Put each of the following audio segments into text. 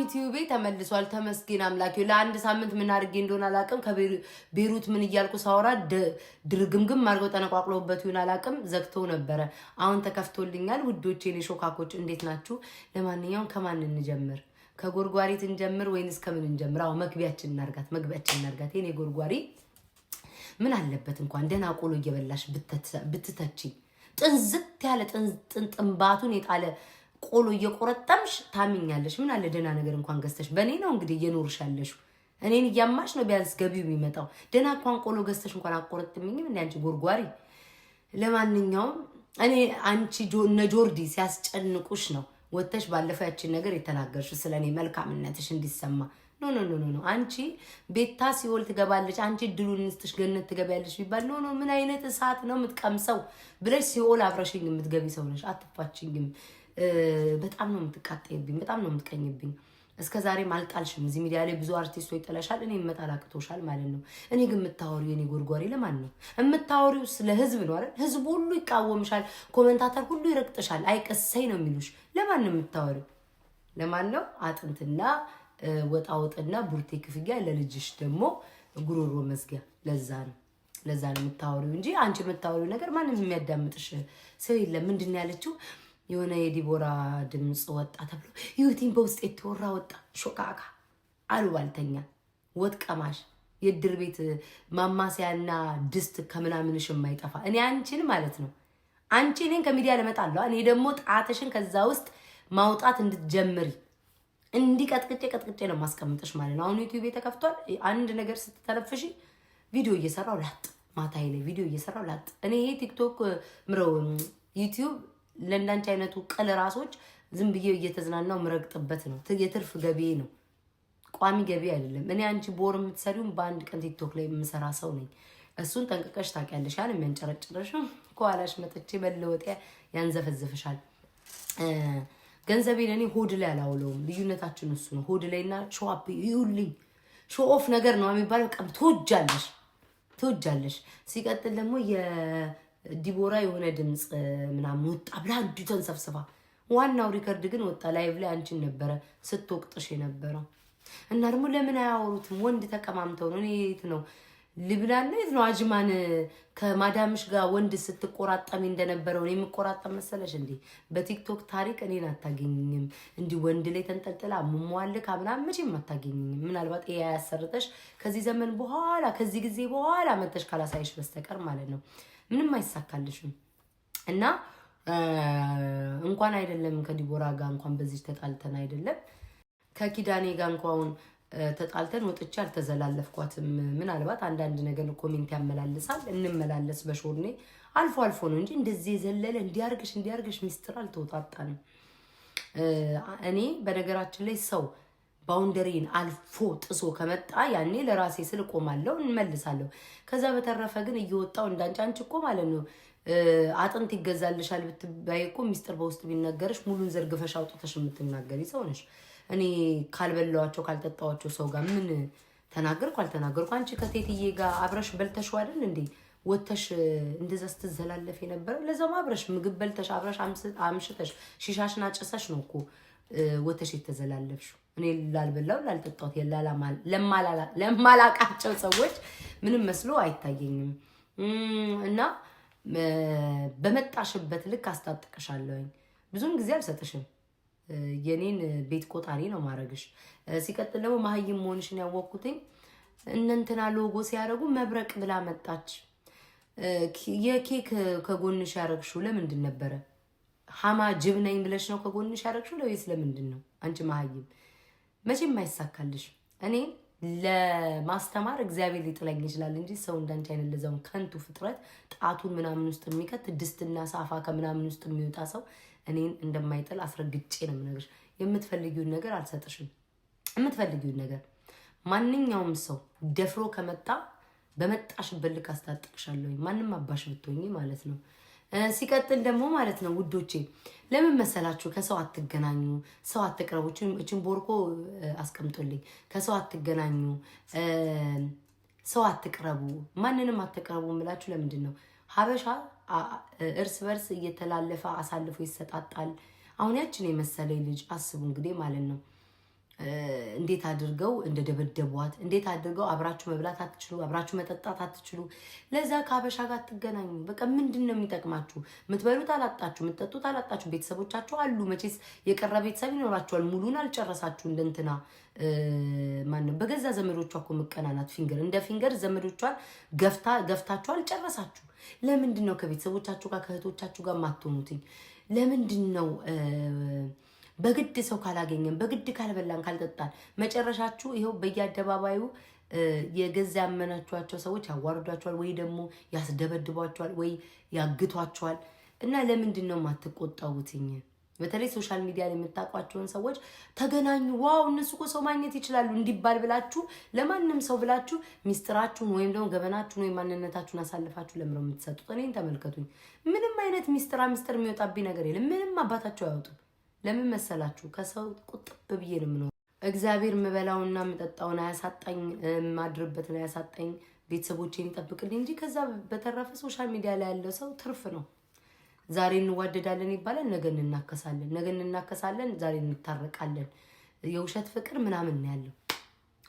ዩቲዩብ ተመልሷል ተመስገን አምላክ ለአንድ ሳምንት ምን አድርጌ እንደሆነ አላቅም ከቤሩት ምን ይያልኩ ሳወራ ድርግምግም አድርገው ተነቋቅለውበት ይሁን አላቅም ዘግተው ነበረ አሁን ተከፍቶልኛል ውዶቼ ለሾካኮች እንዴት ናችሁ ለማንኛውም ከማን እንጀምር ከጎርጓሪት እንጀምር ወይንስ ከምን እንጀምር አው መግቢያችን እናርጋት የኔ ጎርጓሪ ምን አለበት እንኳን ደና ቆሎ እየበላሽ ብትተቺ ጥንዝት ያለ ጥንባቱን የጣለ ቆሎ እየቆረጠምሽ ታሚኛለሽ ምን አለ ደና ነገር እንኳን ገዝተሽ በኔ ነው እንግዲህ እየኖርሻለሽ እኔን እያማሽ ነው ቢያንስ ገቢው የሚመጣው ደና እንኳን ቆሎ ገዝተሽ እንኳን አቆረጥምኝም እንዴ አንቺ ጎርጓሪ ለማንኛውም እኔ አንቺ ጆርዲ ሲያስጨንቁሽ ነው ወተሽ ባለፈው ያቺን ነገር የተናገርሽ ስለኔ መልካምነትሽ እንዲሰማ ኖ አንቺ ቤታ ሲኦል ትገባለች አንቺ ድሉን እንስትሽ ገነት ትገባለች ቢባል ኖ ምን አይነት እሳት ነው የምትቀምሰው ብለሽ ሲኦል አብረሽኝ የምትገቢ ሰው ነሽ አትፋችኝም በጣም ነው የምትቃጠይብኝ በጣም ነው የምትቀኝብኝ እስከዛሬ ማልጣልሽም እዚህ ሚዲያ ላይ ብዙ አርቲስቶች ተለሻል እኔ መጣላቅቶሻል ማለት ነው እኔ ግን የምታወሪው የኔ ጎርጓሪ ለማን ነው የምታወሪው ስለ ህዝብ ነው አይደል ህዝብ ሁሉ ይቃወምሻል ኮሜንታተር ሁሉ ይረቅጥሻል አይቀሰይ ነው የሚሉሽ ለማን ነው የምታወሪው ለማን ነው አጥንትና ወጣውጥና ቡርቴ ክፍያ ለልጅሽ ደግሞ ጉሮሮ መስጊያ ለዛ ነው የምታወሪው እንጂ አንቺ የምታወሪው ነገር ማንንም የሚያዳምጥሽ ሰው የለም ምንድነው ያለችው የሆነ የዲቦራ ድምጽ ወጣ ተብሎ ዩቲን በውስጥ የተወራ ወጣ ሾካካ አሉባልተኛ ወጥ ቀማሽ የድር ቤት ማማሲያና ድስት ከምናምንሽ የማይጠፋ እኔ አንቺን ማለት ነው አንቺ እኔን ከሚዲያ ለመጣለው እኔ ደግሞ ጣትሽን ከዛ ውስጥ ማውጣት እንድትጀምሪ ቀጥቅጬ ነው ማስቀምጥሽ ማለት ነው አሁን ዩቲዩብ ተከፍቷል አንድ ነገር ስትተለፍሺ ቪዲዮ እየሰራው ላጥ ማታይ ላይ ቪዲዮ እየሰራው ላጥ እኔ ይሄ ቲክቶክ ምረው ዩቲዩብ ለእንዳንቺ አይነቱ ቀለ ራሶች ዝም ብዬ እየተዝናናው ምረግጥበት ነው የትርፍ ገቢ ነው ቋሚ ገቢ አይደለም እኔ አንቺ ቦር የምትሰሪው በአንድ ቀን ቲክቶክ ላይ የምሰራ ሰው ነኝ እሱን ጠንቀቀሽ ታውቂያለሽ ያን የሚያንጨረጭረሽ ኮአላሽ መጥቼ በለወጥ ያንዘፈዝፍሻል ገንዘቤ ለኔ ሆድ ላይ አላውለውም ልዩነታችን እሱ ነው ሆድ ላይና ሾአፕ ይውልኝ ሾኦፍ ነገር ነው የሚባለው ቀም ትወጃለሽ ሲቀጥል ደግሞ ዲቦራ የሆነ ድምጽ ምናምን ወጣ ብላ እንዲተን ሰብስባ ዋናው ሪከርድ ግን ወጣ ላይቭ ላይ አንቺን ነበረ ስትወቅጥሽ የነበረው እና ደግሞ ለምን አያወሩትም ወንድ ተቀማምተው ነው እኔት ነው ሊብላና የት ነው አጅማን ከማዳምሽ ጋር ወንድ ስትቆራጠሚ እንደነበረው ነው የሚቆራጠም መሰለሽ እንዴ በቲክቶክ ታሪክ እኔን አታገኝኝም እንዲ ወንድ ላይ ተንጠልጥላ ሙሟልክ አብናም መቼም አታገኝኝም ምናልባት ኤ ያሰርተሽ ከዚህ ዘመን በኋላ ከዚህ ጊዜ በኋላ መተሽ ካላሳይሽ በስተቀር ማለት ነው ምንም አይሳካልሽም እና እንኳን አይደለም ከዲቦራ ጋር እንኳን በዚህ ተጣልተን አይደለም ከኪዳኔ ጋር እንኳን ተጣልተን ወጥቻ አልተዘላለፍኳትም ምናልባት አንዳንድ ነገር ኮሜንት ያመላልሳል እንመላለስ በሾርኔ አልፎ ነው እንጂ እንደዚህ ዘለለ እንዲያርግሽ ሚስጥር አልተወጣጣንም እኔ በነገራችን ላይ ሰው ባውንደሪን አልፎ ጥሶ ከመጣ ያኔ ለራሴ ስል ቆማለሁ እንመልሳለሁ ከዛ በተረፈ ግን እየወጣው እንዳንጫንጭ እኮ ማለት ነው አጥንት ይገዛልሻል ብትባይኮ ሚስጥር በውስጥ ቢነገርሽ ሙሉን ዘርግፈሽ አውጥተሽ የምትናገሪ ሰው ነሽ እኔ ካልበላዋቸው ካልጠጣዋቸው ሰው ጋር ምን ተናገርኩ አልተናገርኩ አንቺ ከቴትዬ ጋር አብረሽ በልተሽው አይደል እንዴ ወተሽ እንደዛ ስትዘላለፍ የነበረ ለዛው አብረሽ ምግብ በልተሽ አብረሽ አምሽተሽ ሺሻሽና ጨሰሽ ነው እኮ ወተሽ የተዘላለፍሽው እኔ ላልበላው ላልጠጣው ለማላቃቸው ሰዎች ምንም መስሎ አይታየኝም እና በመጣሽበት ልክ አስታጥቀሻለሁኝ ብዙም ጊዜ አልሰጥሽም የኔን ቤት ቆጣሪ ነው ማረግሽ ሲቀጥል ደግሞ ማህይም መሆንሽን ያወቅኩትኝ እነንተና ሎጎ ሲያረጉ መብረቅ ብላ መጣች የኬክ ከጎንሽ ያረግሽው ለምንድን ነበረ ሃማ ጅብ ነኝ ብለሽ ነው ከጎንሽ ያረግሽው ለወይስ ለምንድን ነው አንቺ ማህይም መቼም አይሳካልሽ እኔ ለማስተማር እግዚአብሔር ሊጥለኝ ይችላል እንጂ ሰው እንዳንቺ አይነት ለዛው ከንቱ ፍጥረት ጣቱን ምናምን ውስጥ የሚከት ድስትና ሳፋ ከምናምን ውስጥ የሚወጣ ሰው እኔን እንደማይጥል አስረግጬ ነው የምነግርሽ የምትፈልጊውን ነገር አልሰጥሽም የምትፈልጊውን ነገር ማንኛውም ሰው ደፍሮ ከመጣ በመጣሽበት ልክ አስታጥቅሻለሁ ማንንም አባሽ ብትሆኚ ማለት ነው ሲቀጥል ደግሞ ማለት ነው ውዶቼ ለምን መሰላችሁ ከሰው አትገናኙ ሰው አትቀርቡ እቺን ቦርኮ አስቀምጡልኝ ከሰው አትገናኙ ሰው አትቀርቡ ማንንም አትቀርቡ ምላችሁ ለምንድን ነው ሀበሻ እርስ በርስ እየተላለፈ አሳልፎ ይሰጣጣል አሁን ያችን የመሰለኝ ልጅ አስቡ እንግዲህ ማለት ነው እንዴት አድርገው እንደደበደቧት፣ እንዴት አድርገው አብራችሁ መብላት አትችሉ፣ አብራችሁ መጠጣት አትችሉ። ለዛ ከሀበሻ ጋር አትገናኙ። በቃ ምንድን ነው የሚጠቅማችሁ? የምትበሉት አላጣችሁ፣ የምትጠጡት አላጣችሁ። ቤተሰቦቻችሁ አሉ መቼስ፣ የቀረ ቤተሰብ ይኖራችኋል። ሙሉን አልጨረሳችሁ። እንደንትና ማንም በገዛ ዘመዶቿ እኮ መቀናናት ፊንገር እንደ ፊንገር ዘመዶቿን ገፍታችሁ አልጨረሳችሁ። ለምንድን ነው ከቤተሰቦቻችሁ ጋር ከእህቶቻችሁ ጋር ማትሆኑትኝ? ለምንድን ነው በግድ ሰው ካላገኘን በግድ ካልበላን ካልጠጣን መጨረሻችሁ ይኸው በየአደባባዩ የገዛ ያመናችኋቸው ሰዎች ያዋርዷቸዋል፣ ወይ ደግሞ ያስደበድቧቸዋል፣ ወይ ያግቷቸዋል። እና ለምንድን ነው የማትቆጠቡትኝ? በተለይ ሶሻል ሚዲያ ላይ የምታውቋቸውን ሰዎች ተገናኙ፣ ዋው እነሱ እኮ ሰው ማግኘት ይችላሉ እንዲባል ብላችሁ ለማንም ሰው ብላችሁ ሚስጥራችሁን ወይም ደግሞ ገበናችሁን ወይም ማንነታችሁን አሳልፋችሁ ለምረው የምትሰጡት። እኔን ተመልከቱኝ። ምንም አይነት ሚስጥር የሚወጣብኝ ነገር የለም። ምንም አባታቸው አያወጡም። ለምን መሰላችሁ? ከሰው ቁጥብ ብዬ ነው የምኖረው። እግዚአብሔር የምበላውና የምጠጣውን አያሳጣኝ፣ የማድርበትን አያሳጣኝ፣ ቤተሰቦቼን ይጠብቅልኝ እንጂ ከዛ በተረፈ ሶሻል ሚዲያ ላይ ያለው ሰው ትርፍ ነው። ዛሬ እንዋደዳለን ይባላል፣ ነገ እንናከሳለን፣ ነገ እንናከሳለን፣ ዛሬ እንታረቃለን። የውሸት ፍቅር ምናምን ነው ያለው።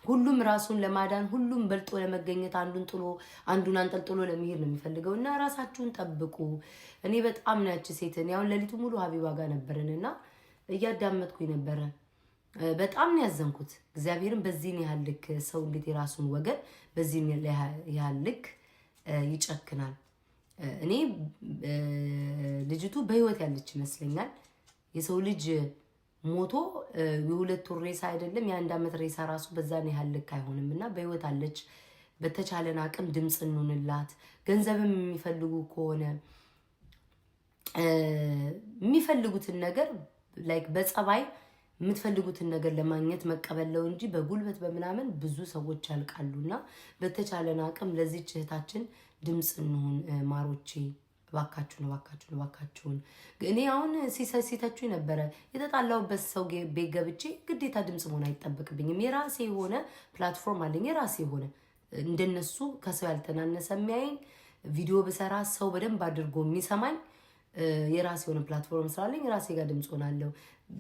ሁሉም ራሱን ለማዳን ሁሉም በልጦ ለመገኘት አንዱን አንጠልጥሎ ለመሄድ ነው የሚፈልገው። እና ራሳችሁን ጠብቁ። እኔ በጣም ነው ያቺ ሴትን ያውን ሌሊቱ ሙሉ ሀቢባ ጋር ነበርንና እያዳመጥኩኝ ነበረ። በጣም ነው ያዘንኩት። እግዚአብሔርን በዚህን ያህል ልክ ሰው እንዴት የራሱን ወገን በዚህን ያህል ልክ ይጨክናል? እኔ ልጅቱ በህይወት ያለች ይመስለኛል። የሰው ልጅ ሞቶ የሁለት ወር ሬሳ አይደለም የአንድ ዓመት ሬሳ ራሱ በዛን ያህል ልክ አይሆንም። እና በህይወት አለች። በተቻለን አቅም ድምፅ እንሆንላት። ገንዘብም የሚፈልጉ ከሆነ የሚፈልጉትን ነገር ላይክ በጸባይ የምትፈልጉትን ነገር ለማግኘት መቀበለው እንጂ በጉልበት በምናምን ብዙ ሰዎች ያልቃሉና በተቻለን አቅም ለዚህች እህታችን ድምፅ እንሁን። ማሮቼ እባካችሁን። እኔ አሁን ሲተቹኝ ነበረ። የተጣላሁበት ሰው ቤት ገብቼ ግዴታ ድምፅ መሆን አይጠበቅብኝም። የራሴ የሆነ ፕላትፎርም አለኝ። የራሴ የሆነ እንደነሱ ከሰው ያልተናነሰ የሚያየኝ ቪዲዮ ብሰራ ሰው በደንብ አድርጎ የሚሰማኝ የራሴ የሆነ ፕላትፎርም ስላለኝ ራሴ ጋር ድምፅ ሆናለሁ።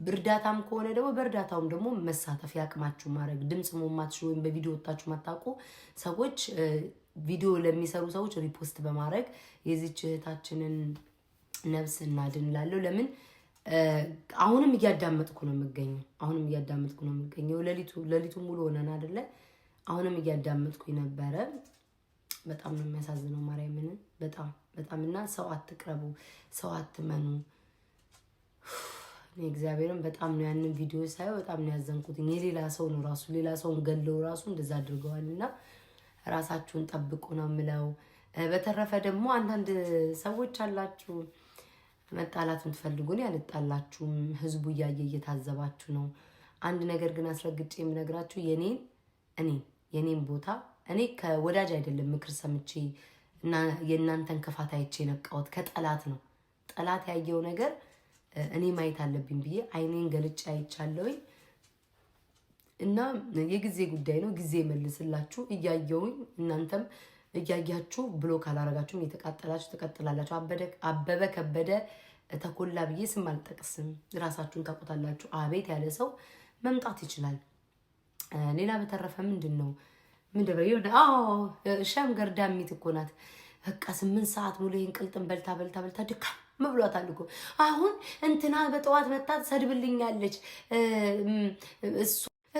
እርዳታም ከሆነ ደግሞ በእርዳታውም ደግሞ መሳተፍ ያቅማችሁ ማድረግ ድምፅ መማትሽ ወይም በቪዲዮ ወጣችሁ ማታውቁ ሰዎች ቪዲዮ ለሚሰሩ ሰዎች ሪፖስት በማድረግ የዚች እህታችንን ነፍስ እናድን እላለሁ። ለምን አሁንም እያዳመጥኩ ነው የምገኘው። ሌሊቱ ሙሉ ሆነን አይደለ? አሁንም እያዳመጥኩኝ ነበረ። በጣም ነው የሚያሳዝነው። ማርያምን በጣም እና ሰው አትቅረቡ፣ ሰው አትመኑ። እግዚአብሔርን በጣም ነው ያንን ቪዲዮ ሳየው በጣም ነው ያዘንኩት። የሌላ ሰው ነው ራሱ ሌላ ሰውን ገለው ራሱ እንደዛ አድርገዋልና ራሳችሁን ጠብቁ ነው የምለው። በተረፈ ደግሞ አንዳንድ ሰዎች አላችሁ መጣላት የምትፈልጉን ያልጣላችሁም፣ ህዝቡ እያየ እየታዘባችሁ ነው። አንድ ነገር ግን አስረግጬ የምነግራችሁ የኔን ቦታ እኔ ከወዳጅ አይደለም ምክር ሰምቼ እና የእናንተን ክፋት አይቼ ነቃሁት። ከጠላት ነው። ጠላት ያየው ነገር እኔ ማየት አለብኝ ብዬ አይኔን ገልጬ አይቻለሁኝ። እና የጊዜ ጉዳይ ነው። ጊዜ መልስላችሁ እያየውኝ እናንተም እያያችሁ ብሎክ አላረጋችሁም። የተቃጠላችሁ ተቀጥላላችሁ። አበበ ከበደ ተኮላ ብዬ ስም አልጠቅስም። ራሳችሁን ታውቁታላችሁ። አቤት ያለ ሰው መምጣት ይችላል። ሌላ በተረፈ ምንድነው ሻም ገርዳሚት እኮ ናት። በቃ 8 ሰዓት ሙሉ ይሄን ቅልጥም በልታ ድካም ብሏታል እኮ። አሁን እንትና በጠዋት መጣ ትሰድብልኛለች።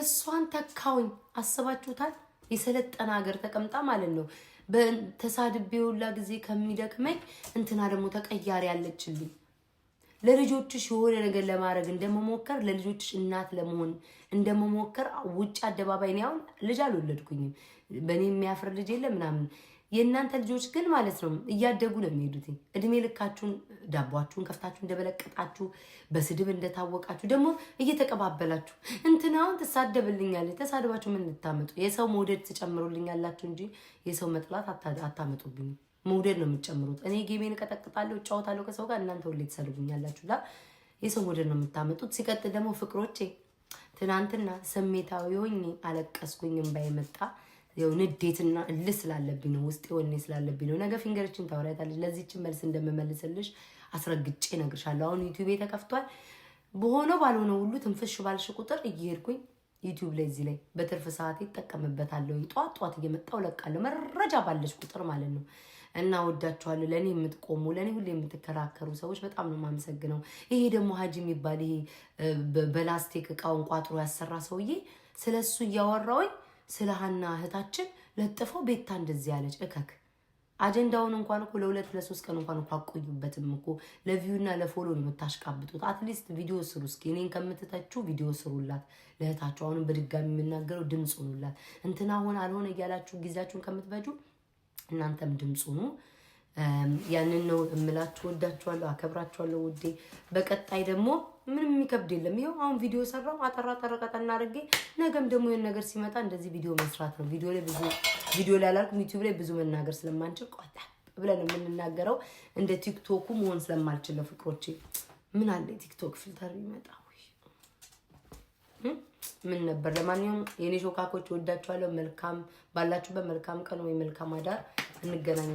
እሷን ተካውኝ። አስባችሁታል? የሰለጠነ ሀገር ተቀምጣ ማለት ነው። በተሳድቤ ሁላ ጊዜ ከሚደክመኝ እንትና ደግሞ ተቀያሪ ያለችልኝ። ለልጆችሽ የሆነ ነገር ለማድረግ እንደመሞከር፣ ለልጆችሽ እናት ለመሆን እንደመሞከር ውጭ አደባባይ ነው። አሁን ልጅ አልወለድኩኝም። በእኔ የሚያፍር ልጅ የለ ምናምን። የእናንተ ልጆች ግን ማለት ነው እያደጉ ነው የሚሄዱት። እድሜ ልካችሁን ዳቧችሁን ከፍታችሁ እንደበለቀጣችሁ በስድብ እንደታወቃችሁ ደግሞ እየተቀባበላችሁ እንትናውን ትሳደብልኛለች። ተሳድባችሁ ምን ልታመጡ? የሰው መውደድ ትጨምሩልኛላችሁ እንጂ የሰው መጥላት አታመጡብኝ። መውደድ ነው የምትጨምሩት። እኔ ጌሜን እቀጠቅጣለሁ፣ እጫወታለሁ ከሰው ጋር፣ እናንተ ሁሌ ትሰድቡኛላችሁ። የሰው መውደድ ነው የምታመጡት። ሲቀጥል ደግሞ ፍቅሮቼ፣ ትናንትና ስሜታዊ ሆኜ አለቀስኩኝ። እምባዬ መጣ። ያው ንዴትና እልህ ስላለብኝ ነው፣ ውስጤ ወኔ ስላለብኝ ነው። ነገ ፊንገርችን ታወሪያታለሽ። ለዚህችን መልስ እንደምመልስልሽ አስረግጬ እነግርሻለሁ። አሁን ዩቲዩብ ተከፍቷል። በሆነው ባልሆነው ሁሉ ትንፍሽ ባልሽ ቁጥር እየሄድኩኝ ዩቲዩብ ላይ እዚህ ላይ በትርፍ ሰዓት ይጠቀምበታለሁ። ጧት እየመጣው ለቃለሁ መረጃ ባለሽ ቁጥር ማለት ነው። እና ወዳችኋለሁ። ለኔ የምትቆሙ ለኔ ሁሌ የምትከራከሩ ሰዎች በጣም ነው የማመሰግነው። ይሄ ደግሞ ሀጂ የሚባል ይሄ በላስቲክ እቃውን ቋጥሮ ያሰራ ሰውዬ ስለሱ እያወራውኝ ስለ ሀና እህታችን ለጥፈው ቤታ እንደዚህ ያለች እከክ አጀንዳውን እንኳን እኮ ለሁለት ለሶስት ቀን እንኳን እኮ አቆዩበትም እኮ ለቪው እና ለፎሎ ነው የምታሽቃብጡት። አትሊስት ቪዲዮ ስሩ እስኪ። እኔን ከምትተቹ ቪዲዮ ስሩላት ለእህታችሁ። አሁንም በድጋሚ የምናገረው ድምጽ ሆኑላት። እንትና ሆነ አልሆነ እያላችሁ ጊዜያችሁን ከምትፈጁ እናንተም ድምጽ ሁኑ። ያንን ነው እምላችሁ። ወዳችኋለሁ፣ አከብራችኋለሁ ውዴ። በቀጣይ ደግሞ ምንም የሚከብድ የለም። ይሄው አሁን ቪዲዮ ሰራው አጠራ ቀጠና አድርጌ ነገም ደግሞ የሆነ ነገር ሲመጣ እንደዚህ ቪዲዮ መስራት ነው። ቪዲዮ ላይ አላልኩም ዩቲዩብ ላይ ብዙ መናገር ስለማንችል ቆጣ ብለን የምንናገረው እንደ ቲክቶኩ መሆን ስለማልችል ለፍቅሮቼ ምን አለ ቲክቶክ ፊልተር ቢመጣ ምን ነበር። ለማንኛውም የኔ ሾካኮች ወዳችኋለሁ። መልካም ባላችሁበት መልካም ቀን ወይ መልካም አዳር። እንገናኝ።